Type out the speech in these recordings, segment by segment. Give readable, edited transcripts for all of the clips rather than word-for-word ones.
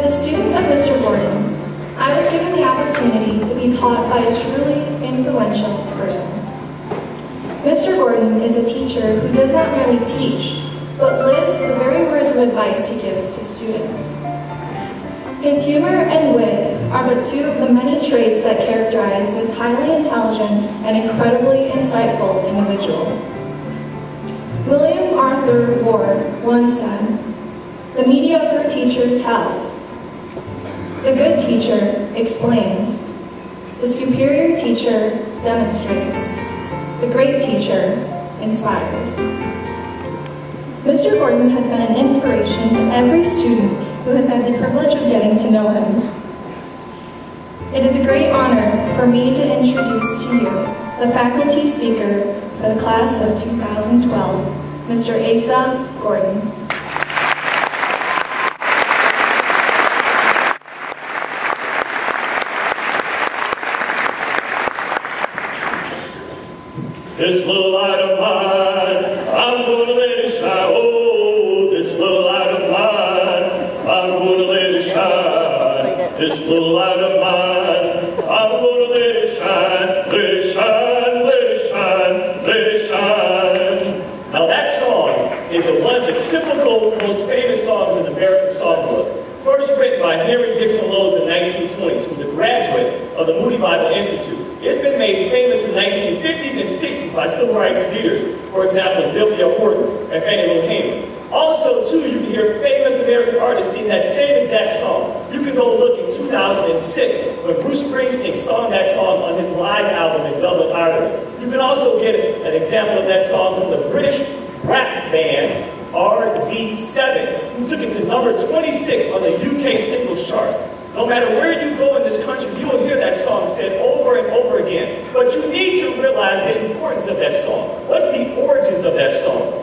As a student of Mr. Gordon, I was given the opportunity to be taught by a truly influential person. Mr. Gordon is a teacher who does not merely teach, but lives the very words of advice he gives to students. His humor and wit are but two of the many traits that characterize this highly intelligent and incredibly insightful individual. William Arthur Ward once said, "The mediocre teacher tells. The good teacher explains. The superior teacher demonstrates. The great teacher inspires." Mr. Gordon has been an inspiration to every student who has had the privilege of getting to know him. It is a great honor for me to introduce to you the faculty speaker for the class of 2012, Mr. Asa Gordon. This little light of mine, I'm going to let it shine. Oh, this little light of mine, I'm going to let it shine. This little light of mine, I'm going to let it shine. Let it shine, let it shine, let it shine. Now that song is one of the typical, most famous songs in the American Songbook. First written by Henry Dixon Lowes in the 1920s, who was a graduate of the Moody Bible Institute. It's been made famous in the 1950s and 60s by civil rights leaders, for example, Sylvia Horton and Fannie Lou Hamer. Also, too, you can hear famous American artists sing that same exact song. You can go look in 2006 when Bruce Springsteen sung that song on his live album in Dublin, Ireland. You can also get an example of that song from the British rap band RZ7, who took it to number 26 on the UK singles chart. No matter where you go in this country, you will hear that song said over and over again. But you need to realize the importance of that song. What's the origins of that song?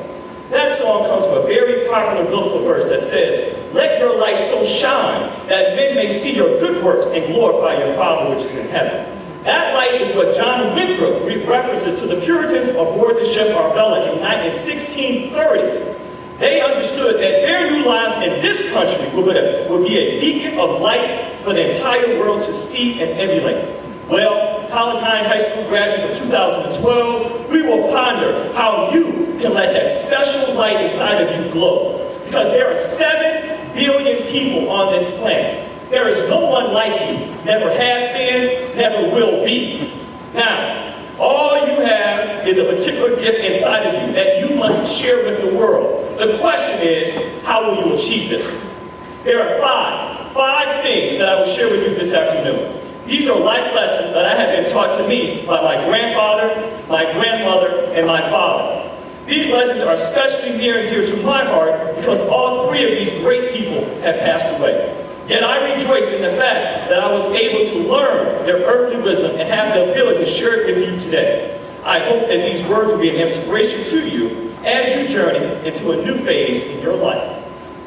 That song comes from a very popular biblical verse that says, "Let your light so shine that men may see your good works and glorify your Father which is in heaven." That light is what John Winthrop references to the Puritans aboard the ship Arbella in 1630. They understood that their new lives in this country would be a beacon of light for the entire world to see and emulate. Well, Palatine High School graduates of 2012, we will ponder how you can let that special light inside of you glow. Because there are 7 billion people on this planet. There is no one like you, never has been, never will be. Now, all you have is a particular gift inside of you that you must share with the world. The question is, how will you achieve this? There are five things that I will share with you this afternoon. These are life lessons that I have been taught to me by my grandfather, my grandmother, and my father. These lessons are especially near and dear to my heart because all 3 of these great people have passed away. Yet I rejoice in the fact that I was able to learn their earthly wisdom and have the ability to share it with you today. I hope that these words will be an inspiration to you as you journey into a new phase in your life.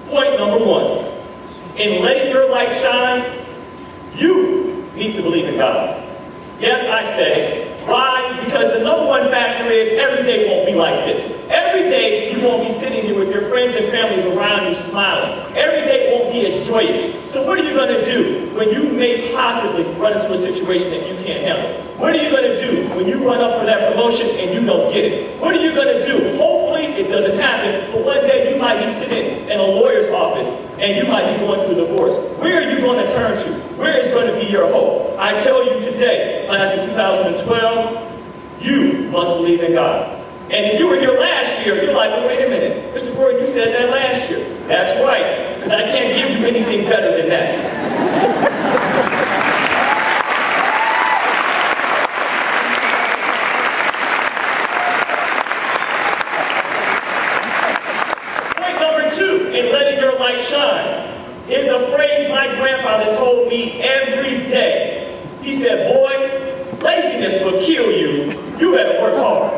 Point number 1. In letting your light shine, you need to believe in God. Yes, I say. Why? Because the number 1 factor is every day won't be like this. Every day you won't be sitting here with your friends and families around you smiling. Every day won't be as joyous. So what are you going to do when you may possibly run into a situation that you can't handle? What are you going to do when you run up for that promotion and you don't get it? What are you going to do? Hopefully it doesn't happen, but one day you might be sitting in a lawyer's office and you might be going through divorce. Where are you going to turn to? Where is going to be your hope? I tell you today, class of 2012, you must believe in God. And if you were here last year, you're like, well, wait a minute. Mr. Gordon, you said that last year. That's right, because I can't give you anything better than that. Point number 2 in letting your light shine is a phrase my grandfather told me every day. He said, boy, laziness will kill you. You better work hard.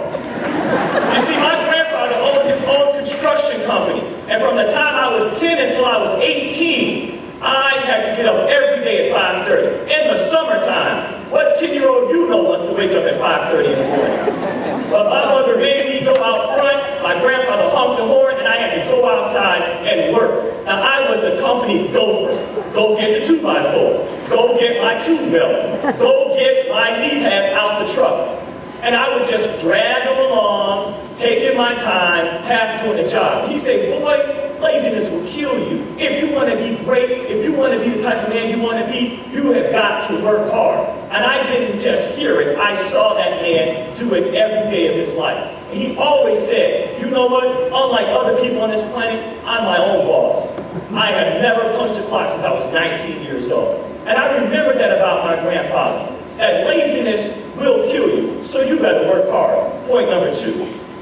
You see, my grandfather owned his own construction company. And from the time I was 10 until I was 18, I had to get up every day at 5:30. In the summertime, what 10-year-old you know wants to wake up at 5:30 in the morning? But my mother made me go out front, my grandfather honked the horn, and I had to go outside and work. Now, I was the company gopher. Go get the 2x4. Go get my tube belt. Go get my knee pads out the truck. And I would just drag them along, taking my time, half doing the job. He said, boy, laziness will kill you. If you want to be great, if you want to be the type of man you want to be, you have got to work hard. And I didn't just hear it. I saw that man do it every day of his life. And he always said, you know what? Unlike other people on this planet, I'm my own boss. I have never punched a clock since I was 19 years old. And I remember that about my grandfather. That laziness will kill you, so you better work hard. Point number 2.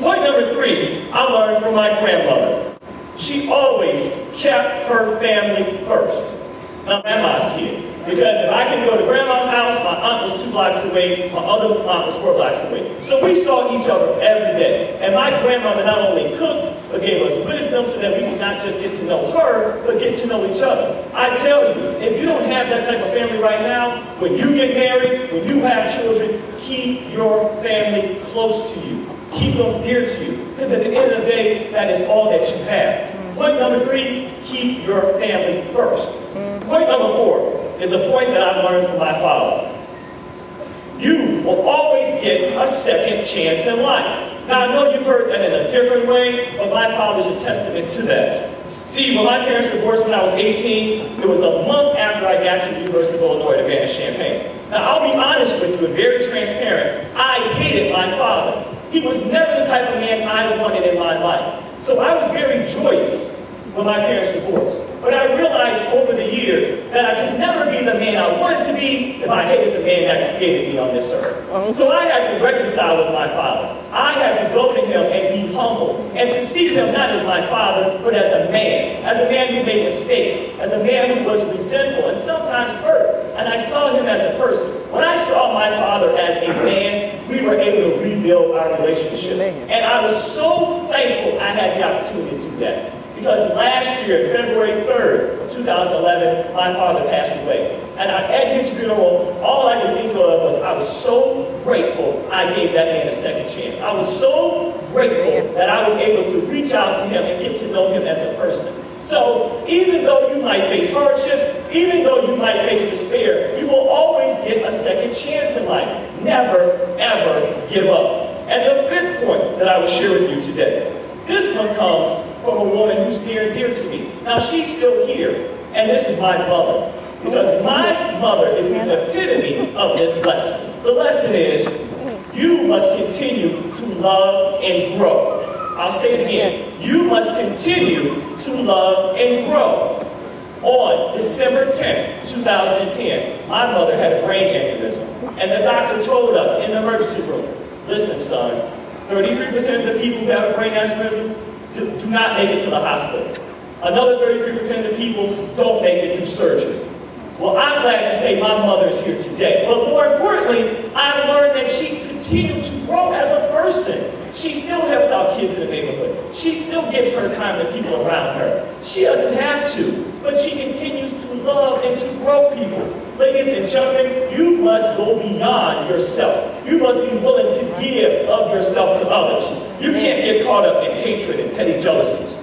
Point number 3, I learned from my grandmother. She always kept her family first. I'm grandma's kid. Because if I could go to grandma's house, my aunt was 2 blocks away, my other aunt was 4 blocks away. So we saw each other every day. And my grandmother not only cooked, but gave us wisdom so that we could not just get to know her, but get to know each other. I tell you, if you don't have that type of family right now, when you get married, when you have children, keep your family close to you. Keep them dear to you. Because at the end of the day, that is all that you have. Point number 3, keep your family first. Point number 4 is a point that I've learned from my father. You will always get a second chance in life. Now, I know you've heard that in a different way, but my father's a testament to that. See, when my parents divorced when I was 18, it was a month after I got to the University of Illinois to Urbana Champaign. Now, I'll be honest with you and very transparent. I hated my father. He was never the type of man I wanted in my life. So I was very joyous when my parents divorced. But I realized over the years that I could never be the man I wanted to be if I hated the man that created me on this earth. So I had to reconcile with my father. I had to go to him and be humble and to see him not as my father, but as a man who made mistakes, as a man who was resentful and sometimes hurt. And I saw him as a person. When I saw my father as a man, we were able to rebuild our relationship. And I was so thankful I had the opportunity to do that. Because last year, February 3rd of 2011, my father passed away. And at his funeral, all I could think of was I was so grateful I gave that man a second chance. I was so grateful that I was able to reach out to him and get to know him as a person. So even though you might face hardships, even though you might face despair, you will always get a second chance in life. Never, ever give up. And the 5th point that I will share with you today, this one comes from a woman who's near and dear to me. Now, she's still here, and this is my mother. Because my mother is the epitome of this lesson. The lesson is, you must continue to love and grow. I'll say it again. You must continue to love and grow. On December 10th, 2010, my mother had a brain aneurysm. And the doctor told us in the emergency room, listen, son, 33% of the people who have a brain aneurysm do not make it to the hospital. Another 33% of the people don't make it through surgery. Well, I'm glad to say my mother's here today. But more importantly, I've learned that she continued to grow as a person. She still helps out kids in the neighborhood. She still gives her time to people around her. She doesn't have to, but she continues to love and to grow people. Ladies and gentlemen, you must go beyond yourself. You must be willing to give of yourself to others. You can't get caught up in hatred and petty jealousies.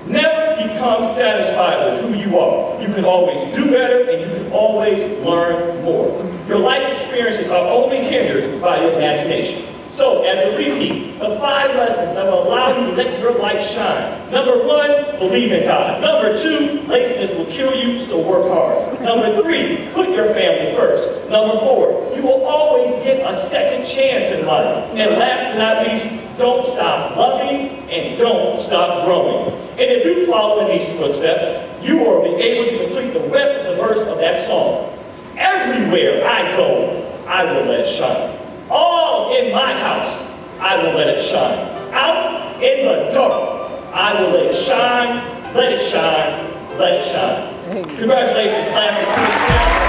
Never become satisfied with who you are. You can always do better and you can always learn more. Your life experiences are only hindered by your imagination. So, as a repeat, the 5 lessons that will allow you to let your light shine. Number 1, believe in God. Number 2, laziness will kill you, so work hard. Number 3, put your family first. Number 4, you will always get a second chance in life. And last but not least, don't stop loving and don't stop growing. And if you follow in these footsteps, you will be able to complete the rest of the verse of that song. Everywhere I go, I will let it shine. All in my house, I will let it shine. Out in the dark, I will let it shine, let it shine, let it shine. Congratulations, class of 2012.